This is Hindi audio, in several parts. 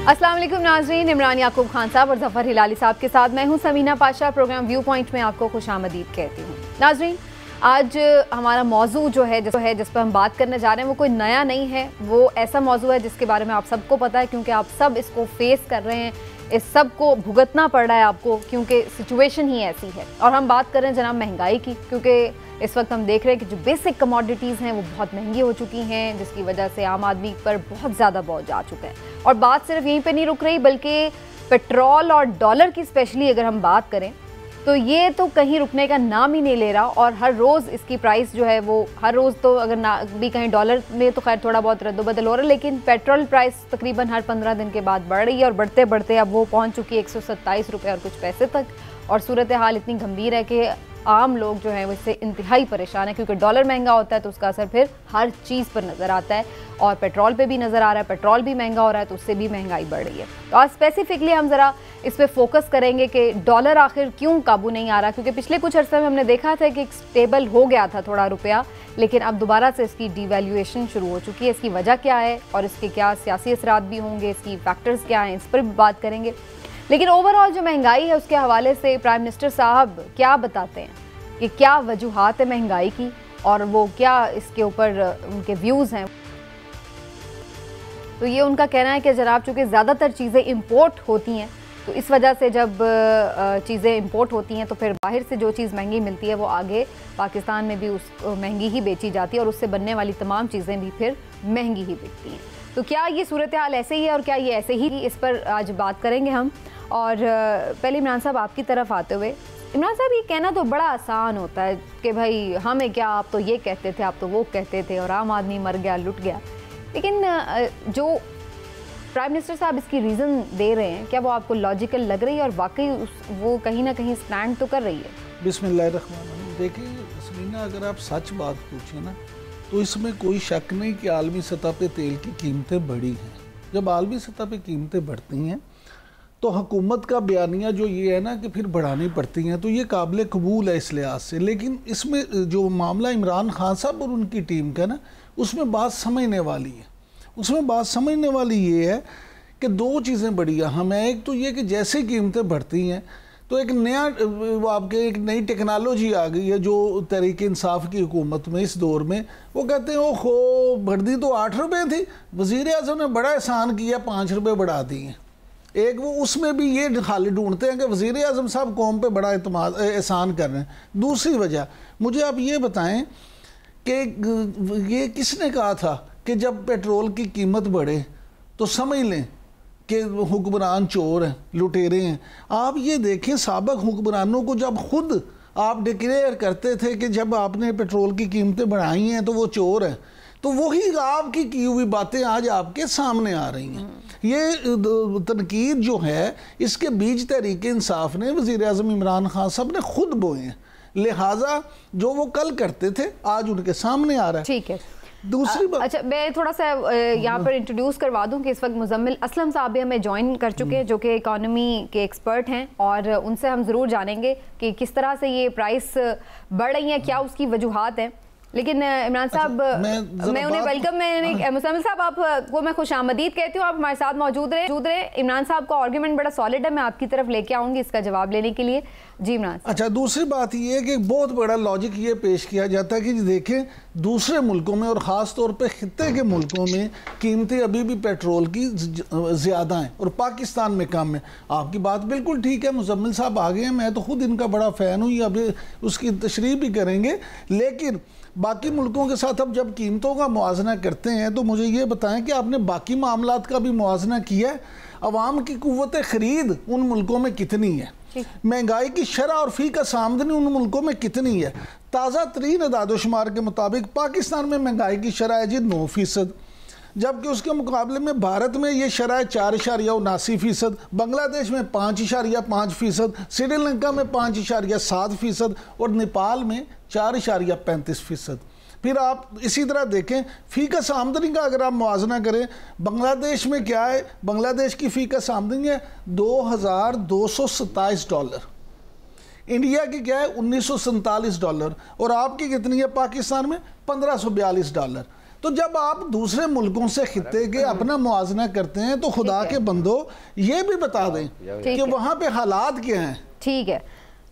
अस्सलाम वालेकुम नाज़रीन, इमरान याकूब खान साहब और ज़फ़र हिलाली साहब के साथ मैं हूं Samina Pasha. Programme view point में आपको खुशामदीद कहती हूं। नाज़रीन, आज हमारा मौजू जो है जिस पर हम बात करने जा रहे हैं वो कोई नया नहीं है। वो ऐसा मौजू है जिसके बारे में आप सबको पता है, क्योंकि आप सब इसको फेस कर रहे हैं, इस सब को भुगतना पड़ रहा है आपको, क्योंकि सिचुएशन ही ऐसी है। और हम बात कर रहे हैं जनाब महंगाई की, क्योंकि इस वक्त हम देख रहे हैं कि जो बेसिक कमोडिटीज़ हैं वो बहुत महंगी हो चुकी हैं, जिसकी वजह से आम आदमी पर बहुत ज़्यादा बोझ आ चुका है। और बात सिर्फ यहीं पे नहीं रुक रही, बल्कि पेट्रोल और डॉलर की स्पेशली अगर हम बात करें तो ये तो कहीं रुकने का नाम ही नहीं ले रहा। और हर रोज़ इसकी प्राइस जो है वो हर रोज़ तो अगर ना भी कहीं डॉलर में तो खैर थोड़ा बहुत रद्दोबदल हो रहा है, लेकिन पेट्रोल प्राइस तकरीबन हर 15 दिन के बाद बढ़ रही है और बढ़ते बढ़ते अब वो पहुंच चुकी है 127 रुपये और कुछ पैसे तक। और सूरत हाल इतनी गंभीर है कि आम लोग जो हैं वो इससे इंतहाई परेशान है, क्योंकि डॉलर महंगा होता है तो उसका असर फिर हर चीज़ पर नज़र आता है और पेट्रोल पे भी नज़र आ रहा है। पेट्रोल भी महंगा हो रहा है तो उससे भी महंगाई बढ़ रही है। तो आज स्पेसिफिकली हम ज़रा इस पर फोकस करेंगे कि डॉलर आखिर क्यों काबू नहीं आ रहा, क्योंकि पिछले कुछ अर्से में हमने देखा था कि स्टेबल हो गया था थोड़ा रुपया, लेकिन अब दोबारा से इसकी डिवैल्यूएशन शुरू हो चुकी है। इसकी वजह क्या है और इसके क्या सियासी असरात भी होंगे, इसकी फैक्टर्स क्या हैं, इस पर भी बात करेंगे। लेकिन ओवरऑल जो महंगाई है उसके हवाले से प्राइम मिनिस्टर साहब क्या बताते हैं कि क्या वजूहात है महंगाई की और वो क्या इसके ऊपर उनके व्यूज़ हैं। तो ये उनका कहना है कि जनाब चूँकि ज़्यादातर चीज़ें इंपोर्ट होती हैं, तो इस वजह से जब चीज़ें इंपोर्ट होती हैं तो फिर बाहर से जो चीज़ महंगी मिलती है वो आगे पाकिस्तान में भी उस महंगी ही बेची जाती है और उससे बनने वाली तमाम चीज़ें भी फिर महंगी ही बिकती हैं। तो क्या ये सूरत हाल ऐसे ही है और क्या ये ऐसे ही, इस पर आज बात करेंगे हम। और पहले इमरान साहब आपकी तरफ आते हुए, इमरान साहब ये कहना तो बड़ा आसान होता है कि भाई हमें क्या, आप तो ये कहते थे, आप तो वो कहते थे और आम आदमी मर गया, लुट गया। लेकिन जो प्राइम मिनिस्टर साहब इसकी रीज़न दे रहे हैं, क्या वो आपको लॉजिकल लग रही है और वाकई वो कहीं ना कहीं स्टैंड तो कर रही है? बिस्मिल्लाहिर्रहमानिर्रहीम। देखिए समीना, अगर आप सच बात पूछें ना तो इसमें कोई शक नहीं कि आलमी सतह पे तेल की कीमतें बढ़ी हैं। जब आलमी सतह पे कीमतें बढ़ती हैं तो हुकूमत का बयानिया जो ये है ना कि फिर बढ़ानी पड़ती हैं, तो ये काबिल कबूल है इस लिहाज से। लेकिन इसमें जो मामला इमरान खान साहब और उनकी टीम का ना, उसमें बात समझने वाली है। उसमें बात समझने वाली ये है कि दो चीज़ें बड़ी अहम हैं। एक तो ये कि जैसे कीमतें बढ़ती हैं तो एक नया आपके एक नई टेक्नोलॉजी आ गई है जो तहरीक इंसाफ की हुकूमत में इस दौर में, वो कहते हैं ओहो बढ़ती तो 8 रुपये थी, वज़ीर आज़म ने बड़ा एहसान किया, 5 रुपये बढ़ा दिए। एक वो उसमें भी ये खाली ढूंढते हैं कि वज़ीर आज़म साहब कौम पे बड़ा एहसान कर रहे हैं। दूसरी वजह मुझे आप ये बताएं कि ये किसने कहा था कि जब पेट्रोल की कीमत बढ़े तो समझ लें कि हुक्मरान चोर हैं, लुटेरे हैं। आप ये देखें साबिक़ हुक्मरानों को जब खुद आप डिक्लेयर करते थे कि जब आपने पेट्रोल की कीमतें बढ़ाई हैं तो वो चोर हैं, तो वही आपकी की हुई बातें आज आपके सामने आ रही हैं। ये तनकीद जो है इसके बीज तहरीक इंसाफ ने, वज़ीर आज़म इमरान खान साहब ने खुद बोए हैं, लिहाजा जो वो कल करते थे आज उनके सामने आ रहा है। ठीक है। दूसरी बात, अच्छा मैं थोड़ा सा यहाँ पर इंट्रोड्यूस करवा दूँ कि इस वक्त मुज़म्मिल असलम साहब भी हमें ज्वाइन कर चुके हैं, जो कि इकॉनमी के एक्सपर्ट हैं, और उनसे हम ज़रूर जानेंगे कि किस तरह से ये प्राइस बढ़ रही है, क्या उसकी वजूहात हैं। लेकिन इमरान साहब, मैं उन्हें वेलकम, मुज़म्मिल साहब आपको मैं खुशामदीद कहती हूँ, आप हमारे साथ मौजूद रहे। इमरान साहब का आर्गूमेंट बड़ा सॉलिड है, मैं आपकी तरफ लेके आऊँगी इसका जवाब लेने के लिए। जी इमरान। अच्छा, दूसरी बात ये है कि बहुत बड़ा लॉजिक ये पेश किया जाता है कि देखें दूसरे मुल्कों में और ख़ास तौर पे खित्ते के मुल्कों में कीमतें अभी भी पेट्रोल की ज़्यादा हैं और पाकिस्तान में कम है। आपकी बात बिल्कुल ठीक है, मुज़म्मिल साहब आ गए हैं, मैं तो खुद इनका बड़ा फ़ैन हूँ, अभी उसकी तशरीह भी करेंगे। लेकिन बाकी मुल्कों के साथ अब जब कीमतों का मुआजना करते हैं तो मुझे ये बताएं कि आपने बाकी मामलात का भी मुआजना किया है? अवाम की कुव्वत ख़रीद उन मुल्कों में कितनी है? महंगाई की शरह और फ़ी का आमदनी उन मुल्कों में कितनी है? ताज़ा तरीन अदादोशुमार के मुताबिक पाकिस्तान में महंगाई की शरह है जी 9%, जबकि उसके मुकाबले में भारत में ये शरह 4.79%, बांग्लादेश में 5.5%, श्रीलंका में 5.7% और नेपाल में 4.35%। फिर आप इसी तरह देखें फ़ीकस आमदनी का अगर आप मुआवजा करें, बांग्लादेश में क्या है, बांग्लादेश की फ़ीकस आमदनी है $2,227, इंडिया की क्या है $1947 और आपकी कितनी है पाकिस्तान में $1542। तो जब आप दूसरे मुल्कों से खित्ते के अपना मुआवजा करते हैं तो खुदा के बंदो ये भी बता दें कि वहाँ पे हालात क्या हैं। ठीक है,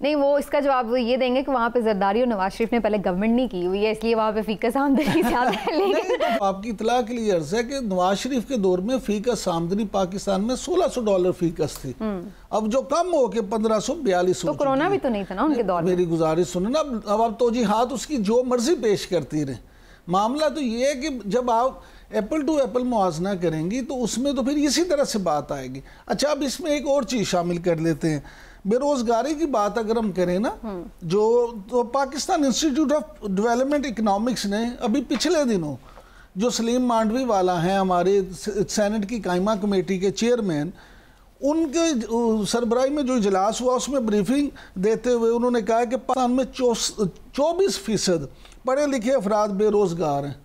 नहीं वो इसका जवाब वो ये देंगे कि वहाँ पे जरदारी और नवाज शरीफ ने पहले गवर्नमेंट नहीं की हुई है, इसलिए वहाँ पे फीकस आमदनी ज़्यादा है। लेकिन तो आपकी इतला के लिए अर्ज है कि नवाज शरीफ के दौर में फीकस आमदनी पाकिस्तान में $1600 फीकस थी, अब जो कम हो के 1542। तो कोरोना भी तो नहीं था ना उनके दौर में। मेरी गुजारिश सुनो ना, अब आप तोजीहात उसकी जो मर्जी पेश करती रहे। मामला तो ये है कि जब आप एप्पल टू एप्पल मुआवजा करेंगी तो उसमें तो फिर इसी तरह से बात आएगी। अच्छा, अब इसमें एक और चीज़ शामिल कर लेते हैं, बेरोजगारी की बात अगर हम करें ना, जो तो Pakistan institute of development economics ने अभी पिछले दिनों जो सलीम मांडवी वाला हैं हमारे सेनेट की कायमा कमेटी के चेयरमैन, उनके सरबराही में जो इजलास हुआ उसमें ब्रीफिंग देते हुए उन्होंने कहा कि पाकिस्तान में 24% पढ़े लिखे अफराद बेरोजगार हैं।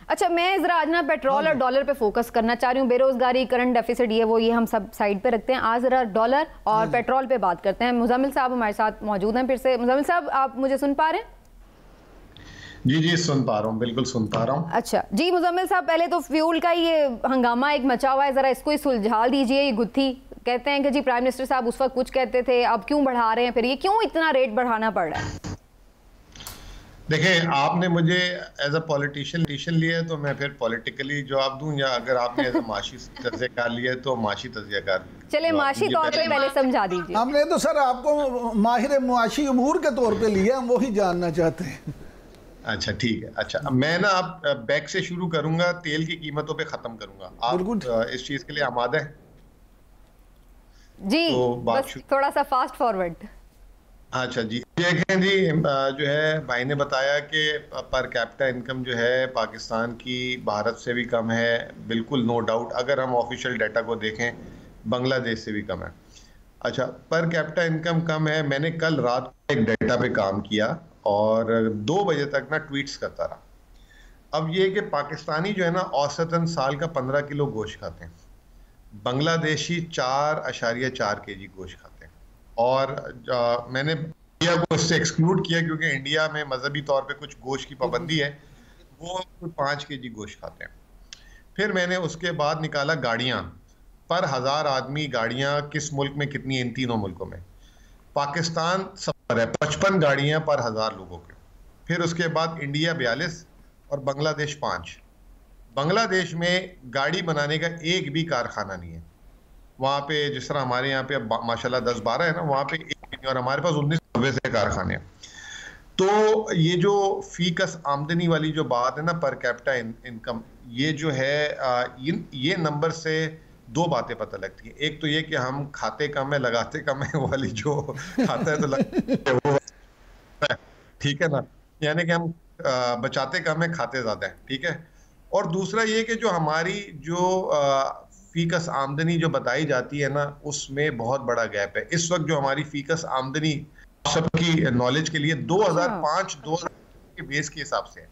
अच्छा, मैं जरा आज ना पेट्रोल और डॉलर पे फोकस करना चाह रही हूँ। बेरोजगारी, करंट डेफिसिट, ये हम सब साइड पे रखते हैं। आज जरा डॉलर और पेट्रोल पे बात करते हैं। मुजम्मिल साहब हमारे साथ मौजूद हैं फिर से। मुजम्मिल साहब, आप मुझे सुन पा रहे हैं? जी सुन पा रहा हूँ, बिल्कुल सुन पा रहा हूँ। अच्छा जी, मुजम्मिल साहब, पहले तो फ्यूल का ये हंगामा एक मचा हुआ है, जरा इसको ही सुलझा दीजिए। ये गुत्थी कहते हैं कि जी प्राइम मिनिस्टर साहब उस वक्त कुछ कहते थे, अब क्यों बढ़ा रहे हैं, फिर ये क्यों इतना रेट बढ़ाना पड़ रहा है? देखिए, आपने मुझे एज अ पॉलिटिशियन लिया तो मैं फिर पॉलिटिकली जवाब दूं, या अगर आपने एज अ माशी तज़ियाकार लिया तो माशी तज़ियाकार। चले माशी तौर पे पहले समझा दीजिए। हमने तो सर आपको माहिर मुआशी उमूर के तौर पे लिया, हम वही जानना चाहते हैं। अच्छा ठीक है। अच्छा, मैं ना आप बैक से शुरू करूंगा, तेल की कीमतों पे खत्म करूंगा। आप इस चीज के लिए आमादा है? जी तो बस थोड़ा सा फास्ट फॉरवर्ड। अच्छा जी, देखें जी, जो है भाई ने बताया कि पर कैपिटा इनकम जो है पाकिस्तान की भारत से भी कम है, बिल्कुल नो डाउट। अगर हम ऑफिशियल डाटा को देखें बांग्लादेश से भी कम है। अच्छा, पर कैपिटा इनकम कम है। मैंने कल रात को एक डाटा पे काम किया और 2 बजे तक ना ट्वीट्स करता रहा। अब ये कि पाकिस्तानी जो है ना औसतन साल का 15 किलो गोश्त खाते हैं, बांग्लादेशी 4.4 kg गोश्त खाते हैं। और मैंने इंडिया को इससे एक्सक्लूड किया क्योंकि इंडिया में मजहबी तौर पे कुछ गोश्त की पाबंदी है, वो 5 kg गोश्त खाते हैं। फिर मैंने उसके बाद निकाला गाड़ियाँ पर 1000 आदमी, गाड़ियाँ किस मुल्क में कितनी है, इन तीनों मुल्कों में। पाकिस्तान सब पर है 55 गाड़ियाँ पर 1000 लोगों के। फिर उसके बाद इंडिया 42 और बांग्लादेश 5। बांग्लादेश में गाड़ी बनाने का एक भी कारखाना नहीं है। वहाँ पे जिस तरह हमारे यहाँ पे माशाल्लाह 10-12 है ना, वहाँ पे एक भी नहीं, और हमारे पास 19 से कारखाने हैं। तो ये जो फीकस आमदनी वाली जो बात है ना, पर कैपिटा इनकम, ये जो है ये नंबर से 2 बातें पता लगती है। एक तो ये कि हम खाते कम है लगाते कम है, वाली जो खाता है तो वो ठीक है ना, यानी कि हम बचाते कम है खाते ज्यादा है, ठीक है। और दूसरा ये कि जो हमारी जो फीकस आमदनी जो बताई जाती है ना, उसमें बहुत बड़ा गैप है। इस वक्त जो हमारी फीकस आमदनी सबकी नॉलेज के लिए 2005-2000 के बेस के हिसाब से है,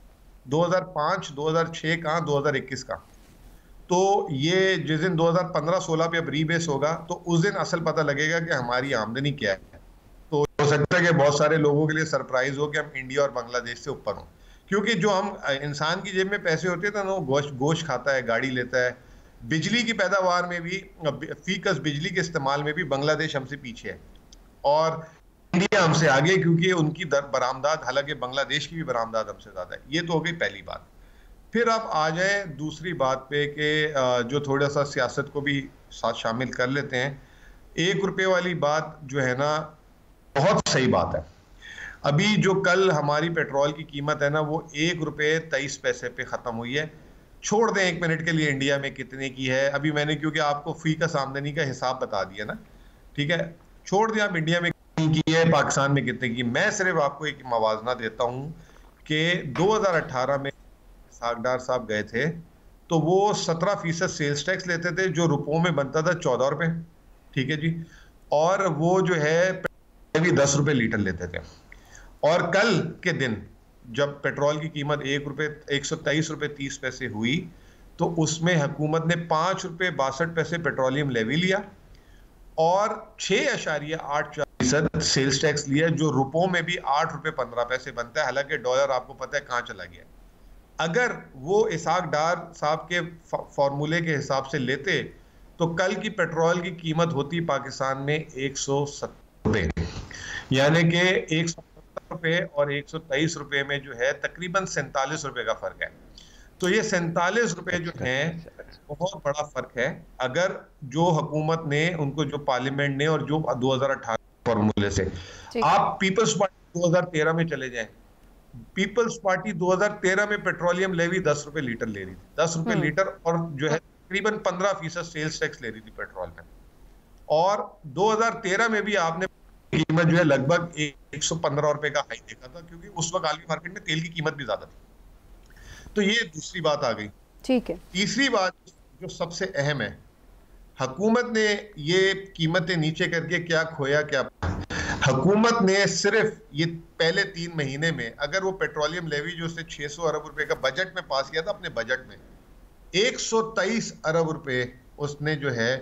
2005-2006 का, 2021 का। तो ये जिस दिन 2015-16 पे अब रीबेस होगा तो उस दिन असल पता लगेगा कि हमारी आमदनी क्या है। तो हो सकता है कि बहुत सारे लोगों के लिए सरप्राइज हो कि हम इंडिया और बांग्लादेश से ऊपर हों, क्योंकि जो हम इंसान की जेब में पैसे होते हैं ना, वो गोश्त खाता है, गाड़ी लेता है। बिजली की पैदावार में भी, फीकस बिजली के इस्तेमाल में भी बांग्लादेश हमसे पीछे है और इंडिया हमसे आगे, क्योंकि उनकी बरामदात, हालांकि बांग्लादेश की भी बरामदात हमसे ज़्यादा है। ये तो हो गई पहली बात। फिर आप आ जाए दूसरी बात पे कि जो थोड़ा सा सियासत को भी साथ शामिल कर लेते हैं। 1 रुपये वाली बात जो है ना, बहुत सही बात है। अभी जो कल हमारी पेट्रोल की कीमत है ना, वो 1 रुपये 23 पैसे पे ख़त्म हुई है। छोड़ दें 1 मिनट के लिए इंडिया में कितने की है, अभी मैंने क्योंकि आपको फीकस आमदनी का हिसाब बता दिया ना, ठीक है। छोड़ दें आप इंडिया में कितनी की है, पाकिस्तान में कितने की। मैं सिर्फ आपको एक मवाजना देता हूँ कि 2018 में सागदार साहब गए थे तो वो 17% सेल्स टैक्स लेते थे, जो रुपयों में बनता था 14 रुपये, ठीक है जी। और वो जो है भी 10 रुपये लीटर लेते थे। और कल के दिन जब पेट्रोल की कीमत 123 रुपये 30 पैसे हुई तो उसमें हुकूमत ने 5 रुपये 62 पैसे पेट्रोलियम लेवी लिया और 6.8% सेल्स टैक्स लिया, जो रुपयों में भी 8 रुपये 15 पैसे बनता है। हालांकि डॉलर आपको पता है कहाँ चला गया। अगर वो इसहाक डार साहब के फॉर्मूले के हिसाब से लेते तो कल की पेट्रोल की कीमत होती पाकिस्तान में 170 रुपए, यानी कि 170 रुपए और 123 रुपए में जो है तकरीबन 47 रुपए का फर्क है। तो ये 47 रुपए जो है बहुत बड़ा फर्क है। अगर जो हुकूमत ने उनको, जो पार्लियामेंट ने, और जो 2018 फॉर्मूले से, आप पीपल्स पार्टी 2013 में चले जाएं, पीपल्स पार्टी 2013 में पेट्रोलियम लेवी 10 रुपए लीटर ले रही थी, 10 रुपए लीटर, और जो है तकरीबन 15% सेल्स टैक्स ले रही थी पेट्रोल में। और 2013 में भी आपने कीमत जो है लगभग 115 रुपए का हाई देखा था, क्योंकि उस वक्त आलमी मार्केट में तेल की कीमत भी ज्यादा थी। तो ये दूसरी बात आ गई। ठीक है, तीसरी बात जो सबसे अहम है, हुकूमत ने ये कीमतें नीचे करके क्या खोया, क्या हुकूमत ने सिर्फ ये पहले 3 महीने में, अगर वो पेट्रोलियम लेवी जो उसने 600 अरब रुपए का बजट में पास किया था अपने बजट में, 123 अरब रुपए उसने जो है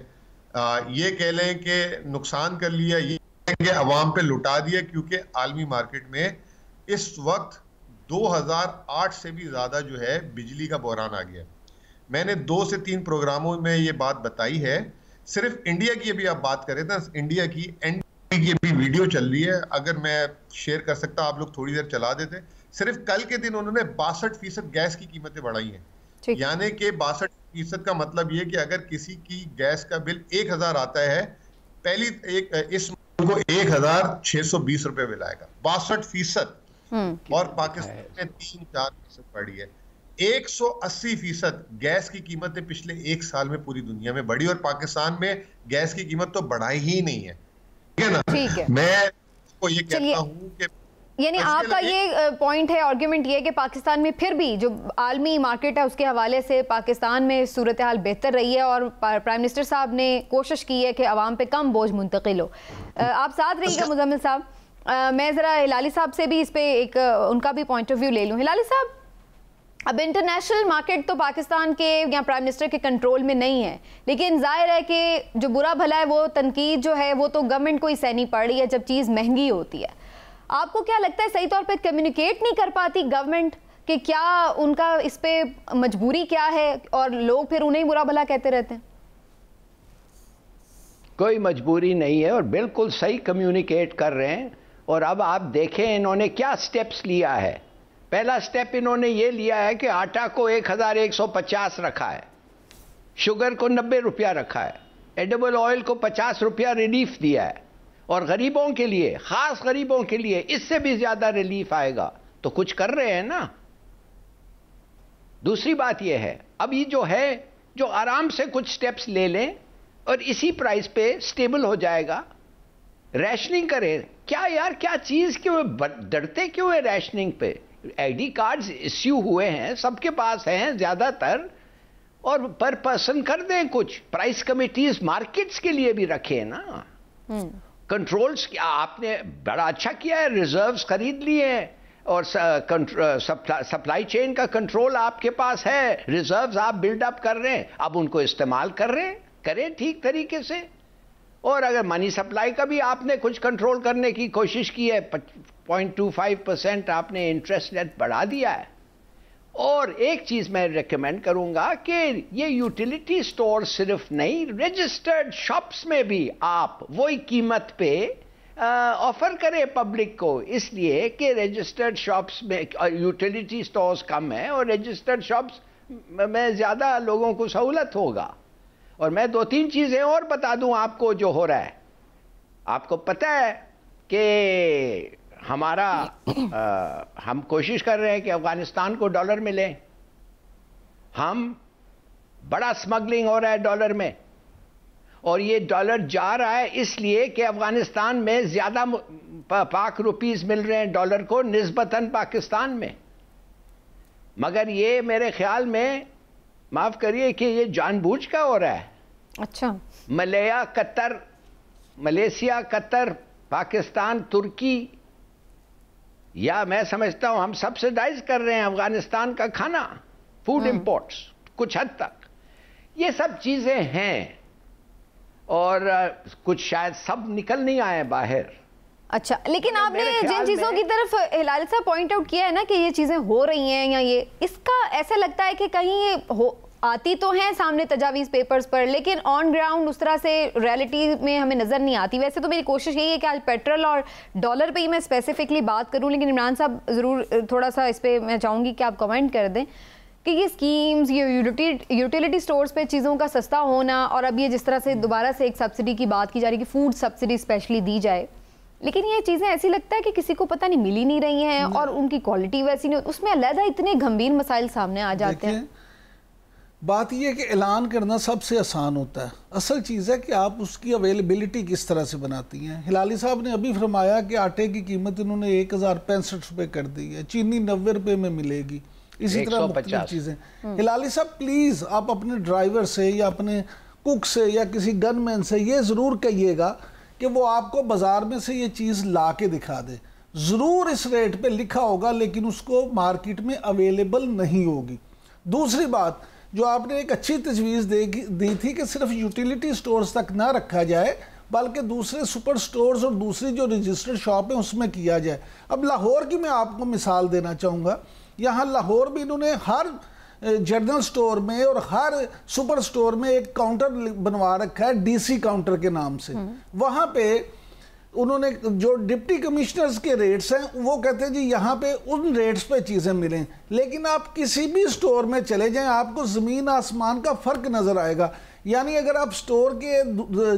ये कह लें कि नुकसान कर लिया, ये कि अवाम पे लुटा दिया, क्योंकि आलमी मार्केट में इस वक्त 2008 से भी ज्यादा जो है बिजली का बहरान आ गया। मैंने 2 से 3 प्रोग्रामों में ये बात बताई है। सिर्फ इंडिया की अभी आप बात करें ना, इंडिया की एनडीटी की अभी वीडियो चल रही है, अगर मैं शेयर कर सकता आप लोग थोड़ी देर चला देते। सिर्फ कल के दिन उन्होंने 62% गैस की कीमतें बढ़ाई हैं, यानी कि 62% का मतलब ये कि अगर किसी की गैस का बिल 1000 आता है, इस को 1620 रुपए बिल आएगा, 62%। और पाकिस्तान में 3-4% बढ़ी है। 180% गैस की कीमतें पिछले 1 साल में पूरी दुनिया में बढ़ी, और पाकिस्तान में गैस की कीमत तो बढ़ाई ही नहीं है, ठीक है ना? ठीक है, मैं तो ये कहता हूं कि यानी आपका ये पॉइंट है, आर्ग्यूमेंट ये है कि पाकिस्तान में फिर भी जो आलमी मार्केट है उसके हवाले से पाकिस्तान में सूरत हाल बेहतर रही है, और प्राइम मिनिस्टर साहब ने कोशिश की है कि आवाम पे कम बोझ मुंतकिल हो। आप साथ रहिएगा मुजम्मिल साहब। मैं ज़रा हिलाली साहब से भी इस पे एक उनका भी पॉइंट ऑफ व्यू ले लूँ। हिलाली साहब, अब इंटरनेशनल मार्केट तो पाकिस्तान के या प्राइम मिनिस्टर के कंट्रोल में नहीं है, लेकिन जाहिर है कि जो बुरा भला है वो तनकीद जो है वो तो गवर्नमेंट को ही सहनी पड़ रही है जब चीज़ महंगी होती है। आपको क्या लगता है सही तौर पे कम्युनिकेट नहीं कर पाती गवर्नमेंट कि क्या उनका इस पे मजबूरी क्या है, और लोग फिर उन्हें बुरा भला कहते रहते हैं? कोई मजबूरी नहीं है और बिल्कुल सही कम्युनिकेट कर रहे हैं। और अब आप देखें इन्होंने क्या स्टेप्स लिया है। पहला स्टेप इन्होंने ये लिया है कि आटा को 1150 रखा है, शुगर को 90 रुपया रखा है, एडिबल ऑयल को 50 रुपया रिलीफ दिया है, और गरीबों के लिए, खास गरीबों के लिए इससे भी ज्यादा रिलीफ आएगा। तो कुछ कर रहे हैं ना। दूसरी बात यह है, अब ये जो है जो आराम से कुछ स्टेप्स ले लें और इसी प्राइस पे स्टेबल हो जाएगा। रैशनिंग करें, क्या यार, क्या चीज क्यों डरते क्यों है रैशनिंग पे? आईडी कार्ड्स इश्यू हुए हैं, सबके पास हैं ज्यादातर, और पर पर्सन कर दें कुछ। प्राइस कमिटीज मार्केट्स के लिए भी रखें ना। कंट्रोल्स आपने बड़ा अच्छा किया है, रिजर्व्स खरीद लिए हैं, और सप्लाई चेन का कंट्रोल आपके पास है, रिजर्व्स आप बिल्डअप कर रहे हैं, अब उनको इस्तेमाल करें ठीक तरीके से। और अगर मनी सप्लाई का भी आपने कुछ कंट्रोल करने की कोशिश की है, 0.25% आपने इंटरेस्ट रेट बढ़ा दिया है। और एक चीज मैं रेकमेंड करूंगा कि ये यूटिलिटी स्टोर सिर्फ नहीं, रजिस्टर्ड शॉप्स में भी आप वही कीमत पे ऑफर करें पब्लिक को, इसलिए कि रजिस्टर्ड शॉप्स में यूटिलिटी स्टोर्स कम है और रजिस्टर्ड शॉप्स में ज्यादा लोगों को सहूलत होगा। और मैं 2-3 चीजें और बता दूं आपको जो हो रहा है। आपको पता है कि हमारा हम कोशिश कर रहे हैं कि अफगानिस्तान को डॉलर मिले। हम बड़ा स्मगलिंग हो रहा है डॉलर में, और ये डॉलर जा रहा है इसलिए कि अफगानिस्तान में ज्यादा पाक रुपीस मिल रहे हैं डॉलर को निस्बतन पाकिस्तान में। मगर ये मेरे ख्याल में, माफ करिए, कि ये जानबूझ का हो रहा है। अच्छा, मलेशिया, कतर, पाकिस्तान, तुर्की, या मैं समझता हूं हम सब्सिडाइज कर रहे हैं अफगानिस्तान का खाना, फूड इंपोर्ट्स कुछ हद तक। ये सब चीजें हैं, और कुछ शायद सब निकल नहीं आए बाहर, अच्छा, लेकिन आपने जिन चीजों की तरफ हिलाल साहब पॉइंट आउट किया है ना कि ये चीजें हो रही हैं या ये, इसका ऐसा लगता है कि कहीं ये आती तो हैं सामने तजावीज़ पेपर्स पर, लेकिन ऑन ग्राउंड उस तरह से रियलिटी में हमें नज़र नहीं आती। वैसे तो मेरी कोशिश यही है कि आज पेट्रोल और डॉलर पे ही मैं स्पेसिफिकली बात करूं, लेकिन इमरान साहब ज़रूर थोड़ा सा इस पर मैं चाहूँगी कि आप कमेंट कर दें कि ये स्कीम्स, ये यूटिलिटी स्टोर्स पे चीज़ों का सस्ता होना, और अब ये जिस तरह से दोबारा से एक सब्सिडी की बात की जा रही है कि फूड सब्सिडी स्पेशली दी जाए, लेकिन ये चीज़ें ऐसी लगता है कि किसी को पता नहीं मिल ही नहीं रही हैं और उनकी क्वालिटी वैसी नहीं, उसमें अलग इतने गंभीर मसाइल सामने आ जाते हैं। बात यह है कि ऐलान करना सबसे आसान होता है, असल चीज़ है कि आप उसकी अवेलेबिलिटी किस तरह से बनाती हैं। हिलाली साहब ने अभी फरमाया कि आटे की कीमत इन्होंने 1065 रुपये कर दी है, चीनी 90 रुपये में मिलेगी, इसी तरह मुख्तलिफ चीज़ें। हिलाली साहब प्लीज़ आप अपने ड्राइवर से या अपने कुक से या किसी गनमैन से ये ज़रूर कहिएगा कि वो आपको बाज़ार में से ये चीज़ ला के दिखा दे। ज़रूर इस रेट पे लिखा होगा लेकिन उसको मार्केट में अवेलेबल नहीं होगी। दूसरी बात जो आपने एक अच्छी तजवीज़ दी थी कि सिर्फ यूटिलिटी स्टोर्स तक ना रखा जाए बल्कि दूसरे सुपर स्टोर्स और दूसरी जो रजिस्टर्ड शॉप है उसमें किया जाए। अब लाहौर की मैं आपको मिसाल देना चाहूँगा, यहाँ लाहौर में इन्होंने हर जनरल स्टोर में और हर सुपर स्टोर में एक काउंटर बनवा रखा है डीसी काउंटर के नाम से। वहाँ पे उन्होंने जो डिप्टी कमिश्नर्स के रेट्स हैं वो कहते हैं जी यहाँ पे उन रेट्स पे चीज़ें मिलें, लेकिन आप किसी भी स्टोर में चले जाएं आपको ज़मीन आसमान का फ़र्क नज़र आएगा। यानी अगर आप स्टोर के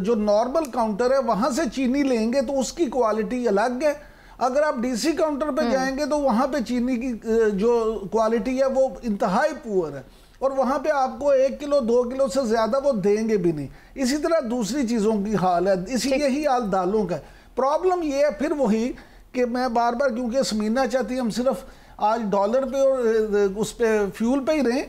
जो नॉर्मल काउंटर है वहाँ से चीनी लेंगे तो उसकी क्वालिटी अलग है, अगर आप डीसी काउंटर पे जाएंगे तो वहाँ पे चीनी की जो क्वालिटी है वो इंतहाई पुअर है और वहाँ पे आपको 1 किलो 2 किलो से ज़्यादा वो देंगे भी नहीं। इसी तरह दूसरी चीज़ों की हाल है, यही हाल दालों का है। प्रॉब्लम ये है फिर वही कि मैं बार बार, क्योंकि समीना चाहती हम सिर्फ आज डॉलर पे और उस पे फ्यूल पे ही रहें,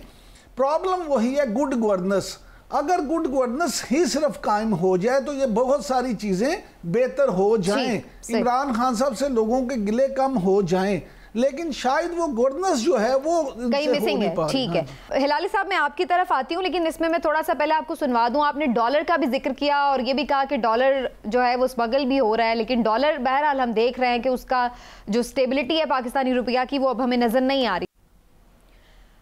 प्रॉब्लम वही है गुड गवर्नेंस। अगर गुड गवर्नेंस ही सिर्फ कायम हो जाए तो ये बहुत सारी चीज़ें बेहतर हो जाएं, इमरान खान साहब से लोगों के गिले कम हो जाएं, लेकिन शायद वो गवर्नेंस जो है वो कहीं मिसिंग है। ठीक है हिलाली साहब, मैं आपकी तरफ आती हूँ, लेकिन इसमें मैं थोड़ा सा पहले आपको सुनवा दूं। आपने डॉलर का भी जिक्र किया और ये भी कहा कि डॉलर जो है वो स्मगल भी हो रहा है, लेकिन डॉलर बहरहाल हम देख रहे हैं कि उसका जो स्टेबिलिटी है पाकिस्तानी रुपया की वो अब हमें नजर नहीं आ रही।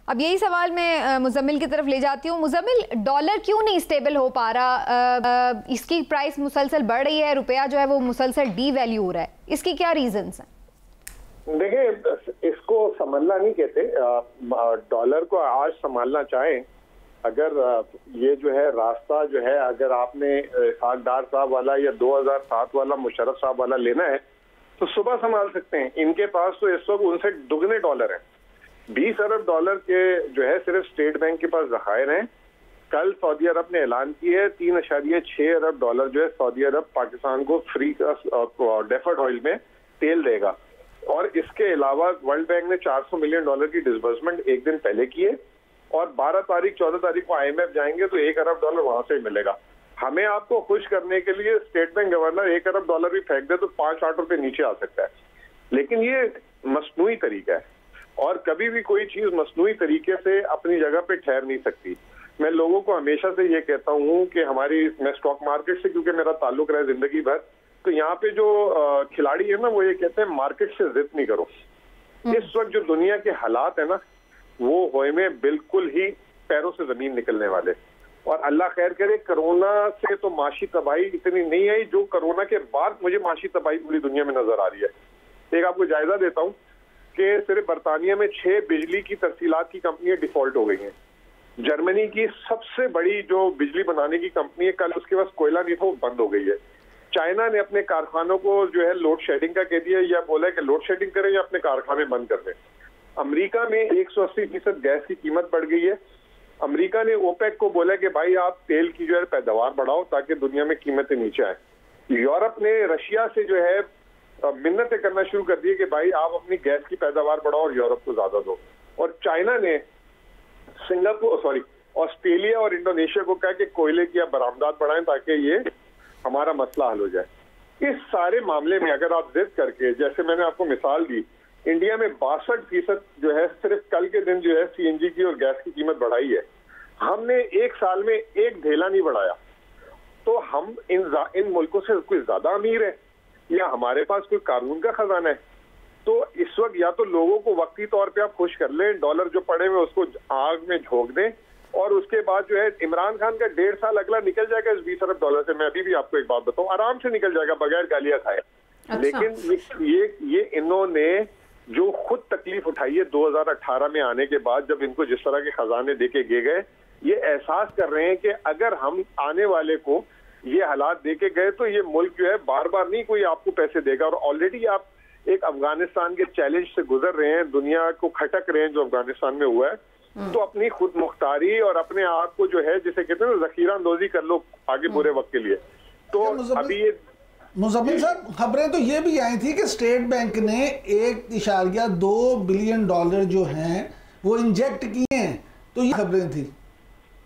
अब यही सवाल मैं मुजम्मिल की तरफ ले जाती हूँ। मुजम्मिल, डॉलर क्यों नहीं स्टेबल हो पा रहा? इसकी प्राइस मुसलसल बढ़ रही है, रुपया जो है वो मुसलसल डी वैल्यू हो रहा है, इसकी क्या रीजंस हैं? देखिए, इसको संभालना नहीं कहते। डॉलर को आज संभालना चाहें, अगर ये जो है रास्ता जो है, अगर आपने इसहाक डार साहब वाला या 2007 वाला मुशर्रफ साहब वाला लेना है तो सुबह संभाल सकते हैं। इनके पास तो इस वक्त उनसे दुगने डॉलर हैं। 20 अरब डॉलर के जो है सिर्फ स्टेट बैंक के पास ज़खायर हैं। कल सऊदी अरब ने ऐलान किया है 3.6 अरब डॉलर जो है सऊदी अरब पाकिस्तान को फ्री डेफर्ड ऑयल में तेल देगा। और इसके अलावा वर्ल्ड बैंक ने 400 मिलियन डॉलर की डिसबर्समेंट एक दिन पहले किए और 12 तारीख 14 तारीख को IMF जाएंगे तो 1 अरब डॉलर वहां से मिलेगा। हमें आपको खुश करने के लिए स्टेट बैंक गवर्नर 1 अरब डॉलर भी फेंक दे तो 5-8 रुपए नीचे आ सकता है, लेकिन ये मसनूई तरीका है और कभी भी कोई चीज मसनूई तरीके से अपनी जगह पे ठहर नहीं सकती। मैं लोगों को हमेशा से ये कहता हूँ कि मैं स्टॉक मार्केट से क्योंकि मेरा ताल्लुक रहा है जिंदगी भर, तो यहाँ पे जो खिलाड़ी है ना वो ये कहते हैं मार्केट से जिद नहीं करो। इस वक्त जो दुनिया के हालात है ना वो होए में बिल्कुल ही पैरों से जमीन निकलने वाले, और अल्लाह खैर करे कोरोना से तो माशी तबाही इतनी नहीं आई जो कोरोना के बाद मुझे माशी तबाही पूरी दुनिया में नजर आ रही है। एक आपको जायजा देता हूँ कि सिर्फ बरतानिया में 6 बिजली की तरसीलात की कंपनियां डिफॉल्ट हो गई हैं। जर्मनी की सबसे बड़ी जो बिजली बनाने की कंपनी है, कल उसके पास कोयला नहीं था, वो बंद हो गई है। चाइना ने अपने कारखानों को जो है लोड शेडिंग का कह दिया, या बोला है कि लोड शेडिंग करें या अपने कारखाने बंद कर दें। अमेरिका में 180% गैस की कीमत बढ़ गई है। अमेरिका ने ओपेक को बोला कि भाई आप तेल की जो है पैदावार बढ़ाओ ताकि दुनिया में कीमतें नीचे आए। यूरोप ने रशिया से जो है मिन्नतें करना शुरू कर दी कि भाई आप अपनी गैस की पैदावार बढ़ाओ और यूरोप को ज्यादा दो। और चाइना ने ऑस्ट्रेलिया और इंडोनेशिया को कहा कि कोयले की आप बरामदात बढ़ाएं ताकि ये हमारा मसला हल हो जाए। इस सारे मामले में अगर आप जिद करके, जैसे मैंने आपको मिसाल दी, इंडिया में 62% जो है सिर्फ कल के दिन जो है CNG की और गैस की कीमत बढ़ाई है। हमने 1 साल में एक ढेला नहीं बढ़ाया, तो हम इन मुल्कों से कोई ज्यादा अमीर है? या हमारे पास कोई कानून का खजाना है? तो इस वक्त या तो लोगों को वक्ती तौर पे आप खुश कर लें, डॉलर जो पड़े हुए उसको आग में झोंक दें, और उसके बाद जो है इमरान खान का 1.5 साल अगला निकल जाएगा इस 20 अरब डॉलर से। मैं अभी भी आपको एक बात बताऊं, आराम से निकल जाएगा बगैर गालियां खाए। अच्छा। लेकिन ये इन्होंने जो खुद तकलीफ उठाई है 2018 में आने के बाद, जब इनको जिस तरह के खजाने देके गए, ये एहसास कर रहे हैं कि अगर हम आने वाले को ये हालात देके गए तो ये मुल्क जो है बार बार नहीं कोई आपको पैसे देगा। और ऑलरेडी आप एक अफगानिस्तान के चैलेंज से गुजर रहे हैं, दुनिया को खटक रहे हैं जो अफगानिस्तान में हुआ है, तो अपनी खुद मुख्तारी और अपने आप को जो है जिसे कहते हैं ना जखीरा अंदोजी कर लो आगे बुरे वक्त के लिए। तो अभी ये मुज़म्मिल साहब, खबरें तो ये भी आई थी कि स्टेट बैंक ने 1.2 बिलियन डॉलर जो हैं वो इंजेक्ट किए हैं, तो ये खबरें थी।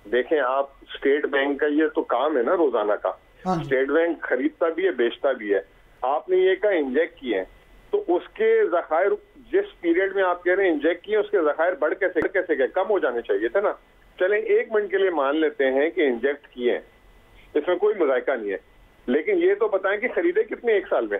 देखें आप, स्टेट बैंक का ये तो काम है ना रोजाना का। हाँ, स्टेट बैंक खरीदता भी है, बेचता भी है। आपने ये कहा इंजेक्ट किए हैं, तो उसके ज़खायर जिस पीरियड में आप कह रहे हैं इंजेक्ट किए, उसके ज़खायर बढ़ कैसे गए? कम हो जाने चाहिए थे ना। चलें 1 मिनट के लिए मान लेते हैं कि इंजेक्ट किए हैं, इसमें कोई मुज़ायका नहीं है, लेकिन ये तो बताएं कि खरीदे कितने 1 साल में?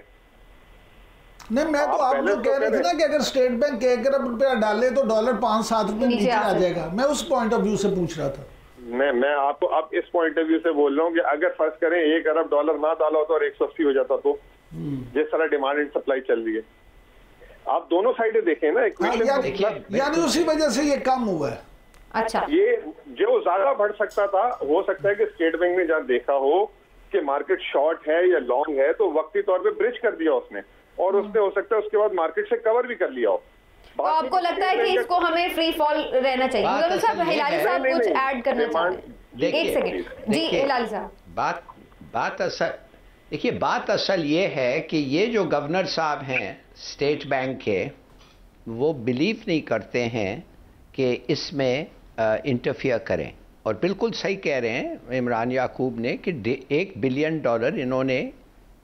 नहीं, मैं तो आप लोग कह रहे थे ना कि अगर स्टेट बैंक 1 अरब रुपया डाले तो डॉलर 5-7 रुपये नीचे आ जाएगा। मैं उस पॉइंट ऑफ व्यू से पूछ रहा था। मैं आपको अब इस पॉइंट ऑफ व्यू से बोल रहा हूँ कि अगर फर्ज करें 1 अरब डॉलर ना डाला होता और 180 हो जाता, तो जिस तरह डिमांड एंड सप्लाई चल रही है, आप दोनों साइडें देखें ना। यानी उसी वजह से ये कम हुआ है। अच्छा, ये जो ज्यादा बढ़ सकता था, हो सकता है कि स्टेट बैंक ने जहाँ देखा हो कि मार्केट शॉर्ट है या लॉन्ग है, तो वक्ती तौर पे ब्रिज कर दिया उसने, और उसने हो सकता है उसके बाद मार्केट से कवर भी कर लिया हो। तो आपको लगता है कि इसको हमें फ्री फॉल रहना चाहिए? मुज़म्मिल साहब, हिलाली साहब कुछ ऐड करना चाहते हैं? 1 सेकंड जी, हिलाली साहब। बात असल ये है कि ये जो गवर्नर साहब हैं स्टेट बैंक के, वो बिलीव नहीं करते हैं कि इसमें इंटरफियर करें। और बिल्कुल सही कह रहे हैं इमरान याकूब ने कि 1 बिलियन डॉलर इन्होंने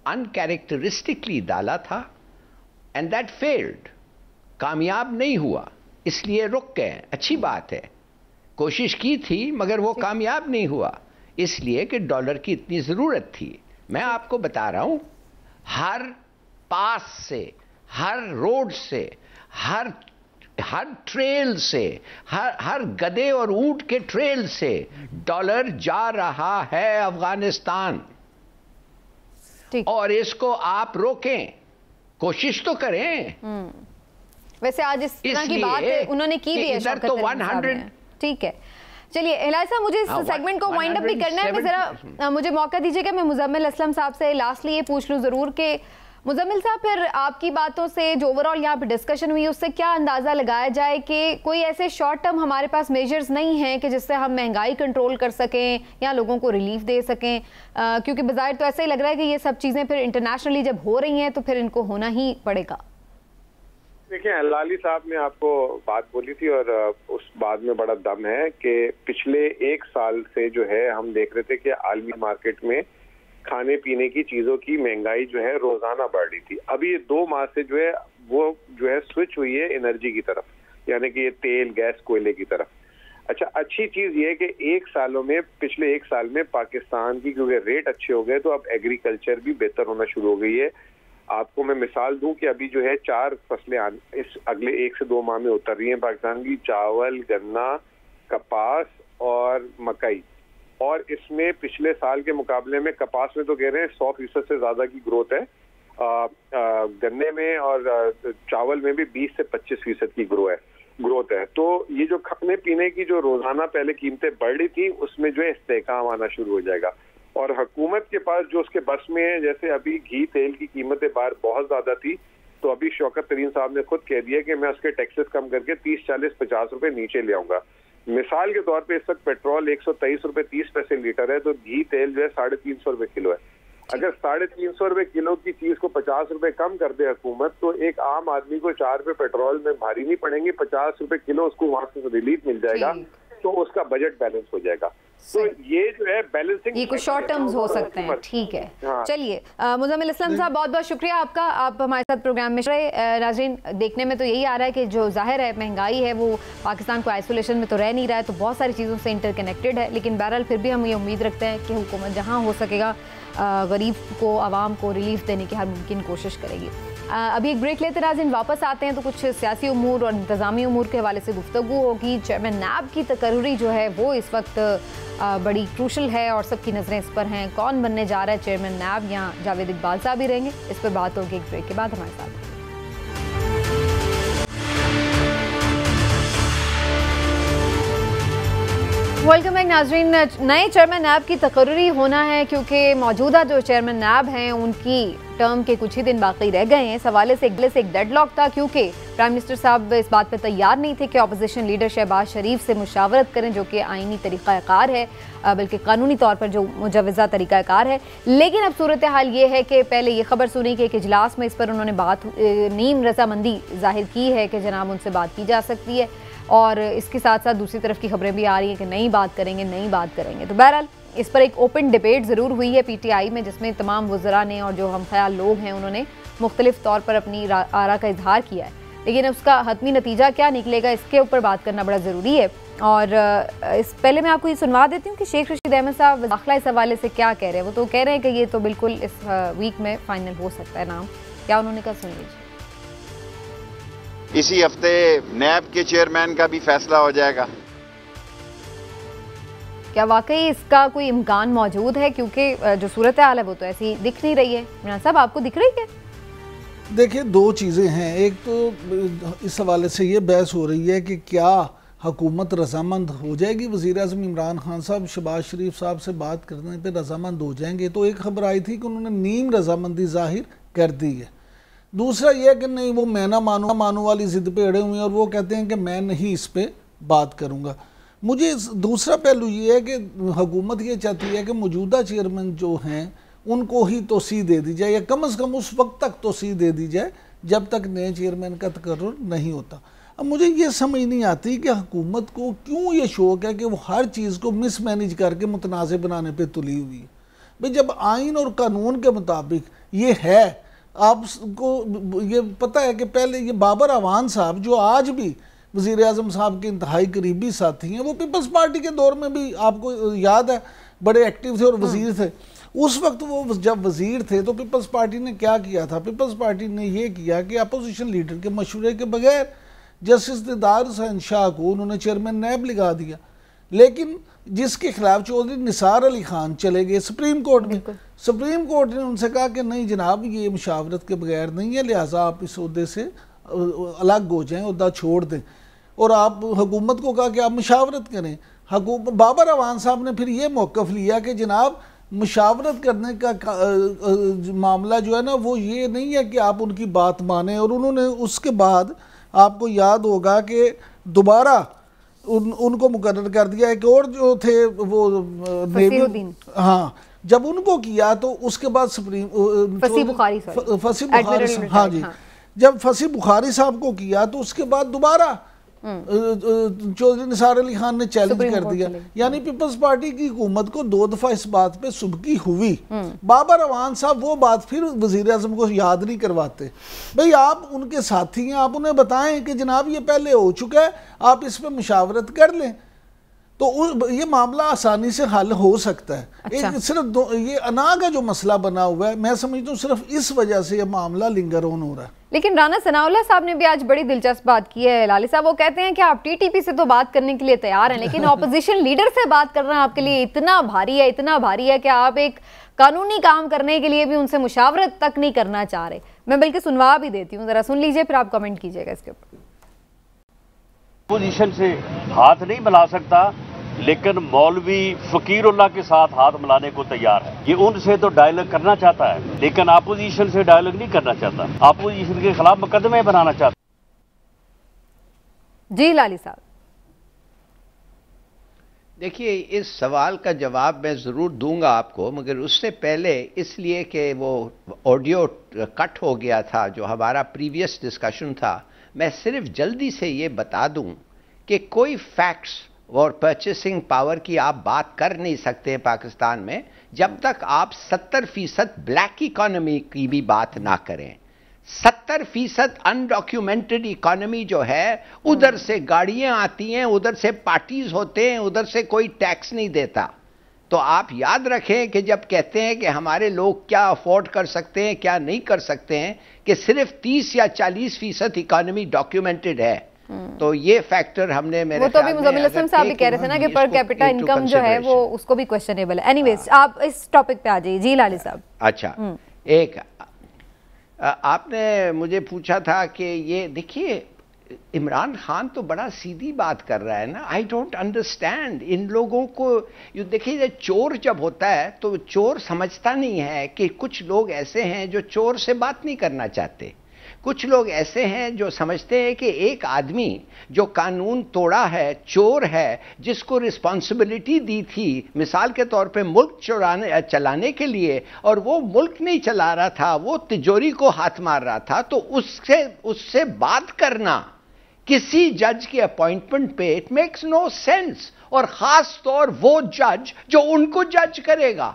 अनकैरेक्टरिस्टिकली डाला था, एंड दैट फेल्ड, कामयाब नहीं हुआ, इसलिए रुक गए। अच्छी बात है, कोशिश की थी मगर वो कामयाब नहीं हुआ, इसलिए कि डॉलर की इतनी ज़रूरत थी। मैं आपको बता रहा हूं, हर पास से, हर रोड से, हर ट्रेल से, हर गधे और ऊंट के ट्रेल से डॉलर जा रहा है अफगानिस्तान, और इसको आप रोकें, कोशिश तो करें। वैसे आज इस तरह की बात उन्होंने की भी है शौकत तो अली साहब ने। ठीक है, चलिए हिलाली साहब, मुझे इस सेगमेंट को वाइंड अप भी करना है। मैं जरा मुझे मौका दीजिएगा, मैं मुजम्मिल असलम साहब से लास्टली ये पूछ लूँ ज़रूर कि मुजम्मिल साहब, फिर आपकी बातों से जो ओवरऑल यहाँ पे डिस्कशन हुई उससे क्या अंदाज़ा लगाया जाए कि कोई ऐसे शॉर्ट टर्म हमारे पास मेजर्स नहीं हैं कि जिससे हम महंगाई कंट्रोल कर सकें या लोगों को रिलीफ दे सकें? क्योंकि बज़ाहिर तो ऐसा ही लग रहा है कि ये सब चीज़ें फिर इंटरनेशनली जब हो रही हैं तो फिर इनको होना ही पड़ेगा। देखिए, हिलाली साहब ने आपको बात बोली थी और उस बात में बड़ा दम है कि पिछले 1 साल से जो है हम देख रहे थे कि आलमी मार्केट में खाने पीने की चीजों की महंगाई जो है रोजाना बढ़ रही थी। अभी ये 2 माह से जो है वो जो है स्विच हुई है एनर्जी की तरफ, यानी कि ये तेल, गैस, कोयले की तरफ। अच्छा, अच्छी चीज ये है कि पिछले 1 साल में पाकिस्तान की क्योंकि रेट अच्छे हो गए तो अब एग्रीकल्चर भी बेहतर होना शुरू हो गई है। आपको मैं मिसाल दूं कि अभी जो है 4 फसलें इस अगले 1 से 2 माह में उतर रही हैं पाकिस्तान की, चावल, गन्ना, कपास और मकई। और इसमें पिछले साल के मुकाबले में कपास में तो कह रहे हैं 100% से ज्यादा की ग्रोथ है, गन्ने में और चावल में भी 20 से 25% की ग्रोथ है। तो ये जो खाने पीने की जो रोजाना पहले कीमतें बढ़ रही थी उसमें जो है इस्तेहकाम आना शुरू हो जाएगा। और हुकूमत के पास जो उसके बस में है, जैसे अभी घी तेल की कीमतें बाहर बहुत ज्यादा थी, तो अभी शौकत तरीन साहब ने खुद कह दिया कि मैं उसके टैक्सेस कम करके 30, 40, 50 रुपए नीचे ले आऊंगा। मिसाल के तौर पे इस वक्त पेट्रोल 123 रुपए 30 पैसे लीटर है, तो घी तेल जो है 350 रुपए किलो है। अगर 350 रुपए किलो की चीज को 50 रुपए कम कर दे हुकूमत, तो एक आम आदमी को 4 रुपए पेट्रोल में भारी नहीं पड़ेंगे, 50 रुपए किलो उसको वहां से रिलीफ मिल जाएगा, तो उसका बजट बैलेंस हो जाएगा। तो ये जो है बैलेंसिंग, ये कुछ शॉर्ट टर्म्स हो सकते हैं। ठीक है, चलिए मुज़म्मिल असलम साहब बहुत बहुत शुक्रिया आपका, आप हमारे साथ प्रोग्राम में रहे। नाज़रीन, देखने में तो यही आ रहा है कि जो जाहिर है महंगाई है वो पाकिस्तान को आइसोलेशन में तो रह नहीं रहा है, तो बहुत सारी चीज़ों से इंटरकनेक्टेड है, लेकिन बहरहाल फिर भी हम ये उम्मीद रखते हैं कि हुकूमत जहाँ हो सकेगा गरीब को, आवाम को रिलीफ देने की हर मुमकिन कोशिश करेगी। अभी एक ब्रेक लेते नाज़रीन, वापस आते हैं तो कुछ सियासी उमूर और इंतज़ामी उमूर के हवाले से गुफ्तगू होगी। चेयरमैन नैब की तकर्री जो है वो इस वक्त बड़ी क्रूशल है और सबकी नज़रें इस पर हैं। कौन बनने जा रहा है चेयरमैन नैब, या जावेद इकबाल साहब ही रहेंगे? इस पर बात होगी एक ब्रेक के बाद हमारे साथ। वेलकम बैक नाजरीन। नए चेयरमैन नैब की तकर्री होना है क्योंकि मौजूदा जो चेयरमैन नैब हैं उनकी टर्म के कुछ ही दिन बाकी रह गए हैं। इस हवाले से एक डेडलॉक था क्योंकि प्राइम मिनिस्टर साहब इस बात पर तैयार नहीं थे कि अपोजिशन लीडर शहबाज शरीफ से मुशावरत करें, जो कि आईनी तरीक़ाकार है, बल्कि कानूनी तौर पर जो मुजवज़ा तरीक़ाकार है। लेकिन अब सूरत हाल ये है कि पहले ये खबर सुनी कि एक इजलास में इस पर उन्होंने नीम रजामंदी जाहिर की है कि जनाब उनसे बात की जा सकती है, और इसके साथ साथ दूसरी तरफ की खबरें भी आ रही हैं कि नहीं बात करेंगे। तो बहरहाल इस पर एक ओपन डिबेट ज़रूर हुई है PTI में, जिसमें तमाम वज़रा ने और जो हम ख्याल लोग हैं उन्होंने मुख्तलिफ तौर पर अपनी आरा का इजहार किया है, लेकिन उसका हतमी नतीजा क्या निकलेगा इसके ऊपर बात करना बड़ा ज़रूरी है। और इस पहले मैं आपको ये सुनवा देती हूँ कि शेख रशीद अहमद साहब दाखिला इस हवाले से क्या कह रहे हैं। वो तो कह रहे हैं कि ये तो बिल्कुल इस वीक में फाइनल हो सकता है नाम। क्या उन्होंने कहा, सुन लीजिए। इसी हफ्ते नैब के चेयरमैन का भी फैसला हो जाएगा। क्या वाकई इसका कोई इम्कान मौजूद है? क्योंकि जो सूरत हाल है वो तो ऐसी दिख नहीं रही है। इमरान साहब, आपको दिख रही है? देखिए, दो चीज़ें हैं। एक तो इस हवाले से ये बहस हो रही है कि क्या हुकूमत रजामंद हो जाएगी, वज़ीर आज़म इमरान खान साहब शहबाज शरीफ साहब से बात करने पे रजामंद हो जाएंगे। तो एक खबर आई थी कि उन्होंने नीम रजामंदी जाहिर कर दी है। दूसरा यह कि नहीं, वो मैं ना मानू वाली ज़िद पे अड़े हुए हैं और वो कहते हैं कि मैं नहीं इस पर बात करूँगा। मुझे दूसरा पहलू ये है कि हुकूमत ये चाहती है कि मौजूदा चेयरमैन जो हैं उनको ही तोसी दे दी जाए, या कम से कम उस वक्त तक तोसी दे दी जाए जब तक नए चेयरमैन का तकर्रुर नहीं होता। अब मुझे ये समझ नहीं आती कि हुकूमत को क्यों ये शौक़ है कि वो हर चीज़ को मिसमैनेज करके मुतनाज़ बनाने पर तुली हुई है। भाई, जब आइन और कानून के मुताबिक ये है, आपको ये पता है कि पहले ये बाबर अवान साहब जो आज भी वज़ीर आज़म साहब के इंतहाई करीबी साथी हैं, वो पीपल्स पार्टी के दौर में भी आपको याद है बड़े एक्टिव थे और वज़ीर थे। उस वक्त वो जब वज़ीर थे तो पीपल्स पार्टी ने क्या किया था? पीपल्स पार्टी ने ये किया कि अपोजिशन लीडर के मशवरे के बगैर जस्टिस दिदार हुसैन शाह को उन्होंने चेयरमैन नैब लगा दिया, लेकिन जिसके खिलाफ चौधरी निसार अली खान चले गए सुप्रीम कोर्ट में। सुप्रीम कोर्ट ने उनसे कहा कि नहीं जनाब, ये मुशावरत के बगैर नहीं है, लिहाजा आप इस ओहदे से अलग हो जाएं, ओहदा छोड़ दें। और आप हुकूमत को कहा कि आप मुशावरत करें। बाबर अवान साहब ने फिर ये मौक़िफ़ लिया कि जनाब मुशावरत करने का मामला जो है ना, वो ये नहीं है कि आप उनकी बात मानें। और उन्होंने उसके बाद आपको याद होगा कि दोबारा उनको मुकर्रर कर दिया। एक और जो थे वो नेवी, हाँ, जब उनको किया तो उसके बाद फसी बुखारी, हाँ जी, जब फसी बुखारी साहब को किया तो उसके बाद दोबारा चौधरी निसार अली खान ने चैलेंज कर दिया। यानी पीपल्स पार्टी की हुकूमत को 2 दफा इस बात पे सुबकी हुई। बाबर अवान साहब वो बात फिर वजीर आज़म को याद नहीं करवाते। भाई, आप उनके साथी हैं, आप उन्हें बताएं कि जनाब ये पहले हो चुका है, आप इस पर मुशावरत कर लें, तो ये मामला आसानी से हल हो सकता है। अच्छा। एक सिर्फ ये अना का जो मसला बना हुआ है, मैं समझता हूँ सिर्फ इस वजह से ये मामला लिंगर ऑन हो रहा है। लेकिन राना सनाउल्लाह साहब ने भी आज बड़ी दिलचस्प बात की है। लाली साहब, वो कहते हैं कि आप TTP से तो बात करने के लिए तैयार हैं, लेकिन ऑपोजिशन लीडर से बात करना आपके लिए इतना भारी है कि आप एक कानूनी काम करने के लिए भी उनसे मुशावरत तक नहीं करना चाह रहे। मैं बल्कि सुनवा भी देती हूँ, जरा सुन लीजिए, फिर आप कमेंट कीजिएगा इसके ऊपर। अपोजिशन से हाथ नहीं मिला सकता, लेकिन मौलवी फकीरुल्लाह के साथ हाथ मिलाने को तैयार है। ये उनसे तो डायलॉग करना चाहता है, लेकिन अपोजिशन से डायलॉग नहीं करना चाहता, अपोजिशन के खिलाफ मुकदमे बनाना चाहता। जी लाली साहब, देखिए, इस सवाल का जवाब मैं ज़रूर दूंगा आपको, मगर उससे पहले इसलिए कि वो ऑडियो कट हो गया था जो हमारा प्रीवियस डिस्कशन था, मैं सिर्फ जल्दी से ये बता दूं कि कोई फैक्ट्स और परचेसिंग पावर की आप बात कर नहीं सकते पाकिस्तान में जब तक आप 70% ब्लैक इकोनॉमी की भी बात ना करें। 70% अनडॉक्यूमेंटेड इकोनॉमी जो है, उधर से गाड़ियां आती हैं, उधर से पार्टीज होते हैं, उधर से कोई टैक्स नहीं देता। तो आप याद रखें कि जब कहते हैं कि हमारे लोग क्या अफोर्ड कर सकते हैं, क्या नहीं कर सकते हैं, कि सिर्फ 30 या 40% इकोनॉमी डॉक्यूमेंटेड है, तो ये फैक्टर हमने मेरे वो तो अभी मुज़म्मिल असलम साहब भी कह रहे थे ना कि पर कैपिटा इनकम जो है वो उसको भी क्वेश्चनेबल है। एनीवेज आप इस टॉपिक पे आ जाइए। जी लाली साहब। अच्छा, एक आपने मुझे पूछा था कि ये देखिए इमरान खान तो बड़ा सीधी बात कर रहा है ना। आई डोंट अंडरस्टैंड इन लोगों को। ये देखिए चोर जब होता है तो चोर समझता नहीं है कि कुछ लोग ऐसे हैं जो चोर से बात नहीं करना चाहते। कुछ लोग ऐसे हैं जो समझते हैं कि एक आदमी जो कानून तोड़ा है, चोर है, जिसको रिस्पॉन्सिबिलिटी दी थी मिसाल के तौर पे मुल्क चलाने के लिए, और वो मुल्क नहीं चला रहा था, वो तिजोरी को हाथ मार रहा था, तो उससे बात करना किसी जज के अपॉइंटमेंट पे इट मेक्स नो सेंस। और खास तौर वो जज जो उनको जज करेगा।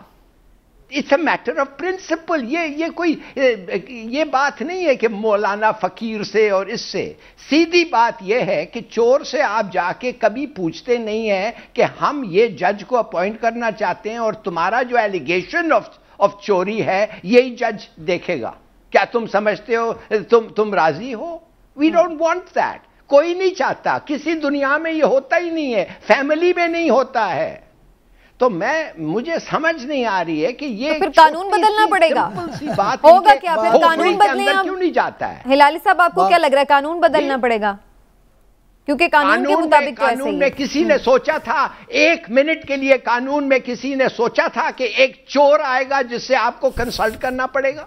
It's a matter of principle. ये कोई ये बात नहीं है कि मौलाना फकीर से और इससे। सीधी बात यह है कि चोर से आप जाके कभी पूछते नहीं है कि हम ये जज को अपॉइंट करना चाहते हैं और तुम्हारा जो एलिगेशन ऑफ चोरी है यही जज देखेगा। क्या तुम समझते हो, तुम राजी हो? We don't want that. कोई नहीं चाहता, किसी दुनिया में ये होता ही नहीं है, फैमिली में नहीं होता है। तो मुझे समझ नहीं आ रही है कि ये तो फिर कानून बदलना पड़ेगा। बात होगा क्या फिर कानून बदले? क्यों नहीं जाता है हिलाली साहब, आपको क्या लग रहा है कानून बदलना पड़ेगा? क्योंकि कानून के मुताबिक कानून में किसी ने सोचा था, 1 मिनट के लिए कानून में किसी ने सोचा था कि एक चोर आएगा जिससे आपको कंसल्ट करना पड़ेगा?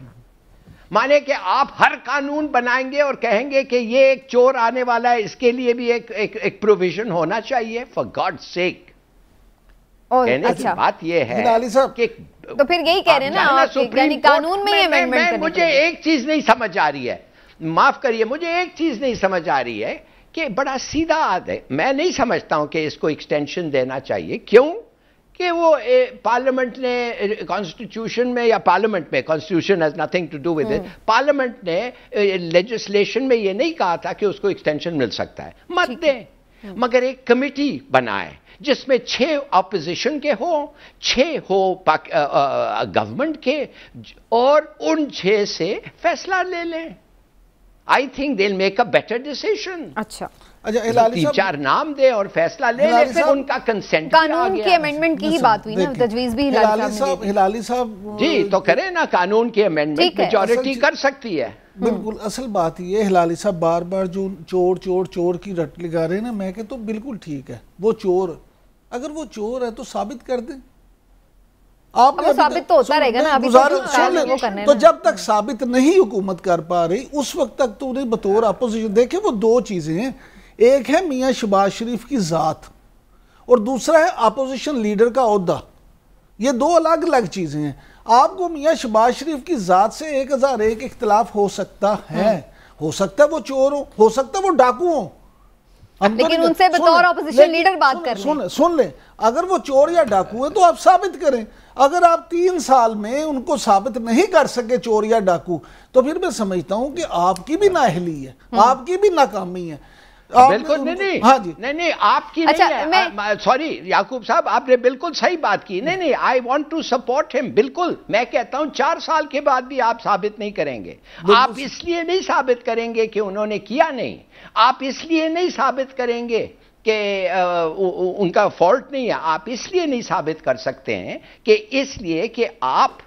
माने कि आप हर कानून बनाएंगे और कहेंगे कि ये एक चोर आने वाला है, इसके लिए भी एक प्रोविजन होना चाहिए। For God sake. अच्छा, बात ये है कि तो फिर यही कह रहे हैं ना आप, यानी कानून में ये अमेंडमेंट करनी मुझे एक चीज नहीं समझ आ रही है, माफ करिए, मुझे एक चीज नहीं समझ आ रही है कि बड़ा सीधा है। मैं नहीं समझता हूं कि इसको एक्सटेंशन देना चाहिए। क्यों? कि वो पार्लियामेंट ने कॉन्स्टिट्यूशन में, या पार्लियामेंट में, constitution has nothing to do with it, parliament ने लेजिस्लेशन में ये नहीं कहा था कि उसको एक्सटेंशन मिल सकता है, मत दें, मगर एक कमेटी बनाए जिसमें 6 ऑपोजिशन के हो, 6 हो गवर्नमेंट के, और उन 6 से फैसला ले लें। I think they will make a better decision. अच्छा, 3-4 नाम दे और फैसला ले ले, फिर उनका कंसेंट। कानून की अमेंडमेंट की ही बात हुई ना, तजवीज भी हिलाली साहब जी तो करें ना, कानून की अमेंडमेंट मेजॉरिटी कर सकती है। बिल्कुल, असल बात ये हिलाली साहब बार बार जो चोर चोर चोर की रट लगा रहे हैं ना, मैं कहता हूँ बिल्कुल ठीक है, वो चोर, अगर वो चोर है तो साबित कर दें। आप साबित तो होता रहेगा ना, अभी तो जब तक साबित नहीं हुकूमत कर पा रही उस वक्त तक तो उन्हें बतौर अपोजिशन देखे। वो 2 चीजें हैं, एक है मियां शहबाज शरीफ की जात और दूसरा है अपोजिशन लीडर का ओहदा। ये 2 अलग अलग चीजें हैं। आपको मियां शहबाज शरीफ की जात से 1001 इख्तिलाफ हो सकता है, हो सकता है वो चोर हो सकता है वो डाकू हो, लेकिन उनसे बतौर ऑपोजिशन लीडर बात कर लें। सुन लें, अगर वो चोर या डाकू है तो आप साबित करें। अगर आप 3 साल में उनको साबित नहीं कर सके चोर या डाकू, तो फिर मैं समझता हूं कि आपकी भी नाअहली है, आपकी भी नाकामी है। बिल्कुल नहीं, हाँ जी, नहीं आपकी अच्छा, नहीं है। सॉरी याकूब साहब, आपने बिल्कुल सही बात की। नहीं I want to support him. बिल्कुल, मैं कहता हूं 4 साल के बाद भी आप साबित नहीं करेंगे। आप इसलिए नहीं साबित करेंगे कि उन्होंने किया नहीं, आप इसलिए नहीं साबित करेंगे कि उनका फॉल्ट नहीं है, आप इसलिए नहीं साबित कर सकते हैं कि इसलिए कि आप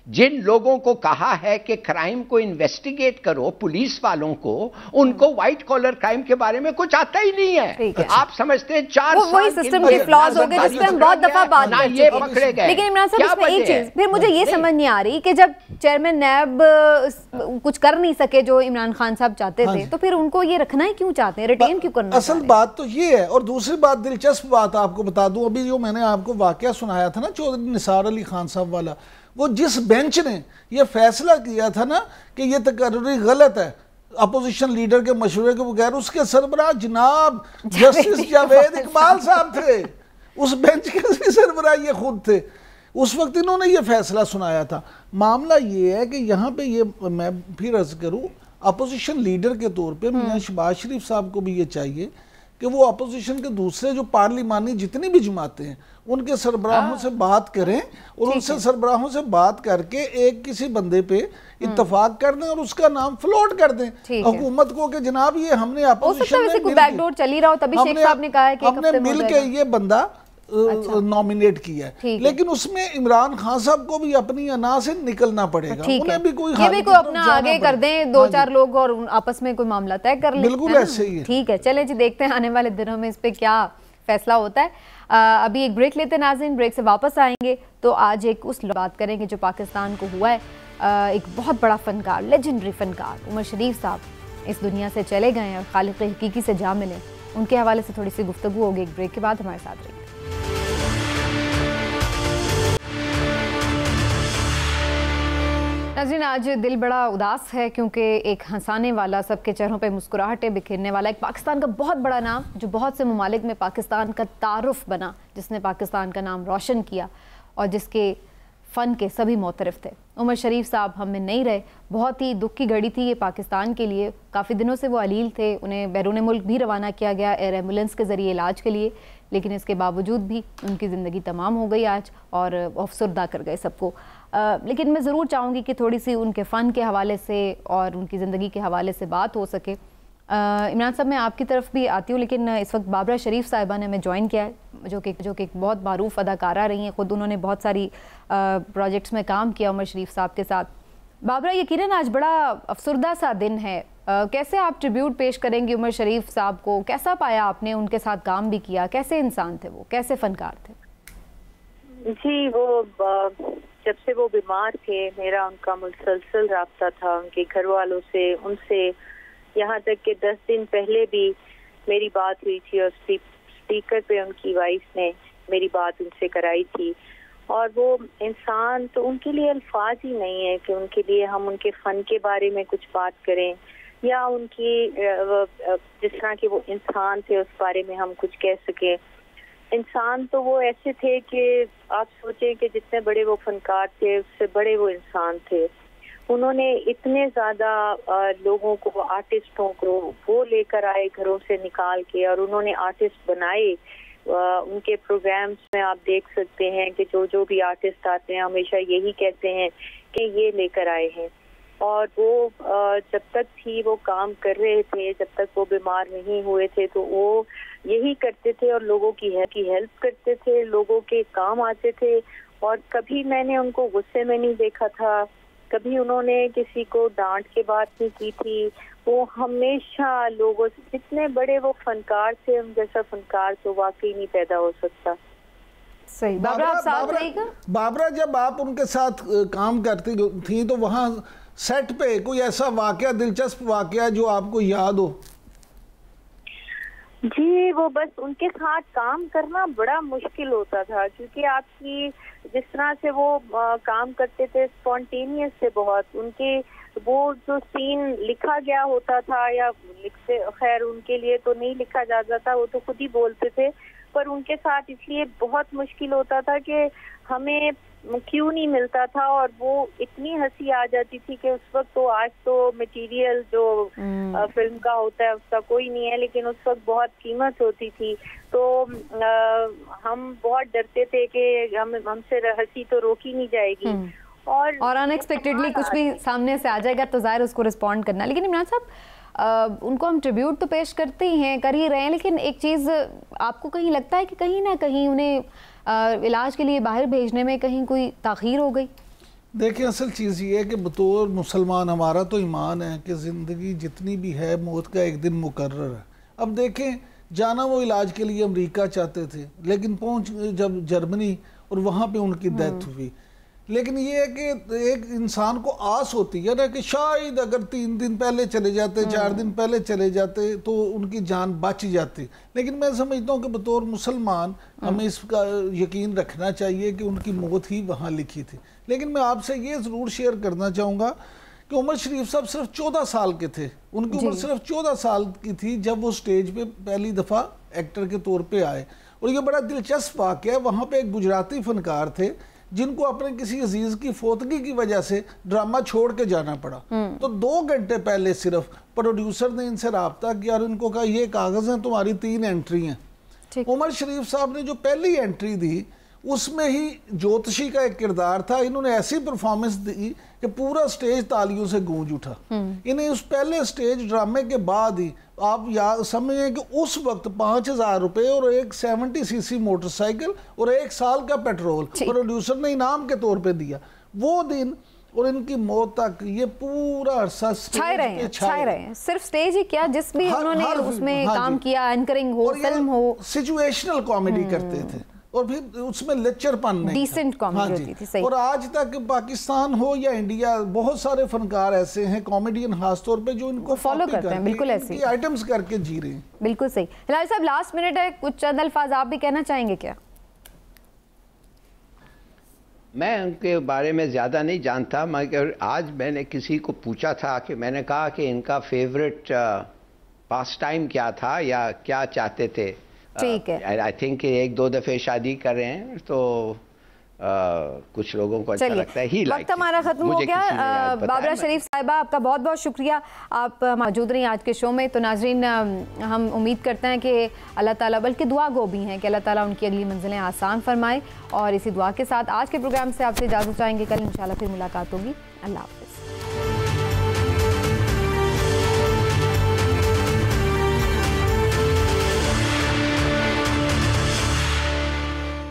जिन लोगों को कहा है कि क्राइम को इन्वेस्टिगेट करो, पुलिस वालों को, उनको व्हाइट कॉलर क्राइम के बारे में कुछ आता ही नहीं है। आप समझते हैं 4 साल वही सिस्टम के फ्लॉज हो गए जिस पे हम बहुत दफा बात कर चुके हैं। पकड़े गए। लेकिन इमरान साहब, इसमें एक चीज फिर मुझे ये समझ नहीं आ रही कि जब चेयरमैन नैब कुछ कर नहीं सके जो इमरान खान साहब चाहते थे, तो फिर उनको ये रखना ही क्यों चाहते हैं, रिटेन क्यों करना? असल बात तो ये है। और दूसरी बात, दिलचस्प बात आपको बता दूं, अभी जो मैंने आपको वाकया सुनाया था ना चौधरी निसार अली खान साहब वाला, वो जिस बेंच ने ये फैसला किया था ना कि ये तकर्री गलत है, अपोजिशन लीडर के मशवरे के बगैर। उसके सरबराह जनाब जस्टिस जावेद इकबाल साहब थे, उस बेंच के सरबराह ये खुद थे, उस वक्त इन्होंने ये फैसला सुनाया था। मामला ये है कि यहाँ पे ये मैं फिर अर्ज करूँ, अपोजिशन लीडर के तौर पे मियां शहबाज शरीफ साहब को भी ये चाहिए कि वो अपोजिशन के दूसरे जो पार्लिमानी जितनी भी जमातें हैं उनके सरबराहों से बात करें और उनसे सरबराहों से बात करके एक किसी बंदे पे इत्तेफाक कर दें और उसका नाम फ्लोट कर दें हुकूमत को कि जनाब ये हमने अपोजिशन में बैकडोर चली रहा हो, तभी शेख साहब ने कहा है कि हमने मिल के ये बंदा नॉमिनेट किया है, लेकिन उसमें इमरान खान साहब को भी अपनी अना से निकलना पड़ेगा, उन्हें भी कोई ये भी कोई अपना आगे कर दें, दो चार लोग और आपस में कोई मामला तय कर लें। बिल्कुल ऐसे ही है। ठीक है, चले जी देखते हैं आने वाले दिनों में इस पे क्या फैसला होता है। अभी एक ब्रेक लेते हैं नाज़रीन, ब्रेक से वापस आएंगे तो आज एक उस बात करेंगे जो पाकिस्तान को हुआ है। एक बहुत बड़ा फनकार, लेजेंडरी फनकार उमर शरीफ साहब इस दुनिया से चले गए हैं और खालिक हकीकी से जा मिले, उनके हवाले से थोड़ी सी गुफ्तगू होगी। एक ब्रेक के बाद हमारे साथ रहिए। नाज़रीन, आज दिल बड़ा उदास है क्योंकि एक हंसाने वाला, सबके चेहरों पे मुस्कुराहटें बिखेरने वाला, एक पाकिस्तान का बहुत बड़ा नाम जो बहुत से ममालिक में पाकिस्तान का तारुफ बना, जिसने पाकिस्तान का नाम रोशन किया और जिसके फ़न के सभी मोतरफ थे, उमर शरीफ साहब हम में नहीं रहे। बहुत ही दुख की घड़ी थी ये पाकिस्तान के लिए। काफ़ी दिनों से वो अलील थे, उन्हें बैरून मुल्क भी रवाना किया गया एयर एम्बुलेंस के ज़रिए इलाज के लिए, लेकिन इसके बावजूद भी उनकी ज़िंदगी तमाम हो गई आज और अफसरदा कर गए सबको। लेकिन मैं ज़रूर चाहूँगी कि थोड़ी सी उनके फ़न के हवाले से और उनकी ज़िंदगी के हवाले से बात हो सके। इमरान साहब, मैं आपकी तरफ भी आती हूँ, लेकिन इस वक्त बाबरा शरीफ साहिबा ने हमें ज्वाइन किया है, जो कि एक बहुत मारूफ अदाकारा रही हैं। ख़ुद उन्होंने बहुत सारी प्रोजेक्ट्स में काम किया उमर शरीफ साहब के साथ। बाबरा, यकीनन आज बड़ा अफसरदा सा दिन है, कैसे आप ट्रिब्यूट पेश करेंगे उमर शरीफ साहब को? कैसा पाया आपने, उनके साथ काम भी किया, कैसे इंसान थे वो, कैसे फ़नकार थे? जी, वो जब से वो बीमार थे मेरा उनका मुसलसल राब्ता था, उनके घर वालों से, उनसे, यहाँ तक कि 10 दिन पहले भी मेरी बात हुई थी और स्पीकर पे उनकी वाइफ ने मेरी बात उनसे कराई थी। और वो इंसान, तो उनके लिए अल्फाज ही नहीं है कि उनके लिए हम उनके फ़न के बारे में कुछ बात करें या उनकी जिस तरह के वो इंसान थे उस बारे में हम कुछ कह सकें। इंसान तो वो ऐसे थे कि आप सोचें कि जितने बड़े वो फनकार थे उससे बड़े वो इंसान थे। उन्होंने इतने ज़्यादा लोगों को, आर्टिस्टों को वो लेकर आए घरों से निकाल के और उन्होंने आर्टिस्ट बनाए। उनके प्रोग्राम्स में आप देख सकते हैं कि जो भी आर्टिस्ट आते हैं हमेशा यही कहते हैं कि ये लेकर आए हैं। और वो जब तक थी वो काम कर रहे थे, जब तक वो बीमार नहीं हुए थे तो वो यही करते थे और लोगों की हेल्प करते थे, लोगों के काम आते थे। और कभी मैंने उनको गुस्से में नहीं देखा था, कभी उन्होंने किसी को डांट के बात नहीं की थी। वो हमेशा लोगों से, जितने बड़े वो फनकार थे, उन जैसा फनकार तो वाकई नहीं पैदा हो सकता। सही। बाबरा, जब आप उनके साथ काम करती थी तो वहाँ सेट पे कोई ऐसा वाकया, दिलचस्प वाकया जो आपको याद हो? जी, वो बस उनके साथ काम करना बड़ा मुश्किल होता था क्योंकि आपकी जिस तरह से वो काम करते थे स्पॉन्टेनियस से बहुत। उनके वो जो सीन लिखा गया होता था या लिखते, खैर उनके लिए तो नहीं लिखा जाता था, वो तो खुद ही बोलते थे, पर उनके साथ इसलिए बहुत मुश्किल होता था कि हमें क्यों नहीं मिलता था। और वो इतनी हंसी आ जाती थी कि उस वक्त तो, आज तो मटेरियल जो फिल्म का होता है उसका कोई नहीं है, लेकिन उस वक्त बहुत कीमत होती थी। तो हम बहुत डरते थे कि हमसे हंसी तो रोकी नहीं जाएगी और अनएक्सपेक्टेडली कुछ भी सामने से आ जाएगा तो जाहिर उसको रिस्पॉन्ड करना। लेकिन इमरान साहब, उनको हम ट्रिब्यूट तो पेश करते ही हैं, कर ही रहे हैं, लेकिन एक चीज़ आपको कहीं लगता है कि कहीं ना कहीं उन्हें इलाज के लिए बाहर भेजने में कहीं कोई ताख़ीर हो गई? देखिए, असल चीज़ ये है कि बतौर मुसलमान हमारा तो ईमान है कि ज़िंदगी जितनी भी है मौत का एक दिन मुकर्रर है। अब देखें, जाना वो इलाज के लिए अमेरिका चाहते थे, लेकिन पहुंच जब जर्मनी और वहाँ पे उनकी डेथ हुई। लेकिन ये है कि एक इंसान को आस होती है ना कि शायद अगर 3 दिन पहले चले जाते, 4 दिन पहले चले जाते तो उनकी जान बच जाती। लेकिन मैं समझता हूँ कि बतौर मुसलमान हमें इसका यकीन रखना चाहिए कि उनकी मौत ही वहाँ लिखी थी। लेकिन मैं आपसे ये ज़रूर शेयर करना चाहूँगा कि उमर शरीफ साहब सिर्फ 14 साल के थे, उनकी उम्र सिर्फ 14 साल की थी जब वो स्टेज पे पहली दफ़ा एक्टर के तौर पे आए। और ये बड़ा दिलचस्प वाक़या है, वहाँ पे एक गुजराती फनकार थे जिनको अपने किसी अजीज की फोतगी की वजह से ड्रामा छोड़ के जाना पड़ा। तो 2 घंटे पहले सिर्फ प्रोड्यूसर ने इनसे रब्ता किया और इनको कहा ये कागज़ हैं, तुम्हारी 3 एंट्री हैं। उमर शरीफ साहब ने जो पहली एंट्री दी उसमें ही ज्योतिषी का एक किरदार था। इन्होंने ऐसी परफॉर्मेंस दी कि पूरा स्टेज तालियों से गूंज उठा। इन्हें उस पहले स्टेज ड्रामे के बाद ही आप याद समझें कि उस वक्त 5,000 रुपए और एक 70 सीसी मोटरसाइकिल और 1 साल का पेट्रोल प्रोड्यूसर ने इनाम के तौर पे दिया। वो दिन और इनकी मौत तक ये पूरा अरसा छाए रहे हैं। सिर्फ स्टेज ही क्या, जिस भी उन्होंने उसमें काम किया, एंकरिंग हो, फिल्म हो, सिचुएशनल कॉमेडी करते थे और फिर उसमें लेक्चरपन नहीं, डिसेंट कॉमेडी होती थी। सही। और आज तक पाकिस्तान हो या इंडिया, बहुत सारे फनकार ऐसे हैं कॉमेडियन खास तौर पे जो इनको फॉलो करते हैं, बिल्कुल ऐसे आइटम्स करके जी रहे हैं। बिल्कुल सही। हिलाल साहब लास्ट मिनट है, कुछ चंद अल्फाज आप भी कहना चाहेंगे क्या? मैं उनके बारे में ज़्यादा नहीं जानता, मगर आज मैंने किसी को पूछा था कि मैंने कहा कि इनका फेवरेट पास टाइम क्या था या क्या चाहते थे। ठीक है। आई थिंक 1-2 दफ़े शादी कर रहे हैं तो कुछ लोगों को अच्छा लगता है। वक्त हमारा खत्म हो गया। बाबरा शरीफ साहिबा, आपका बहुत बहुत शुक्रिया, आप मौजूद रही आज के शो में। तो नाजरीन, हम उम्मीद करते हैं कि अल्लाह ताला, बल्कि दुआ गो भी हैं कि अल्लाह ताला उनकी अगली मंजिलें आसान फरमाए। और इसी दुआ के साथ आज के प्रोग्राम से आपसे इजाज़त चाहेंगे। कल इंशाल्लाह फिर मुलाकात होगी। अल्लाह हाफ़िज़।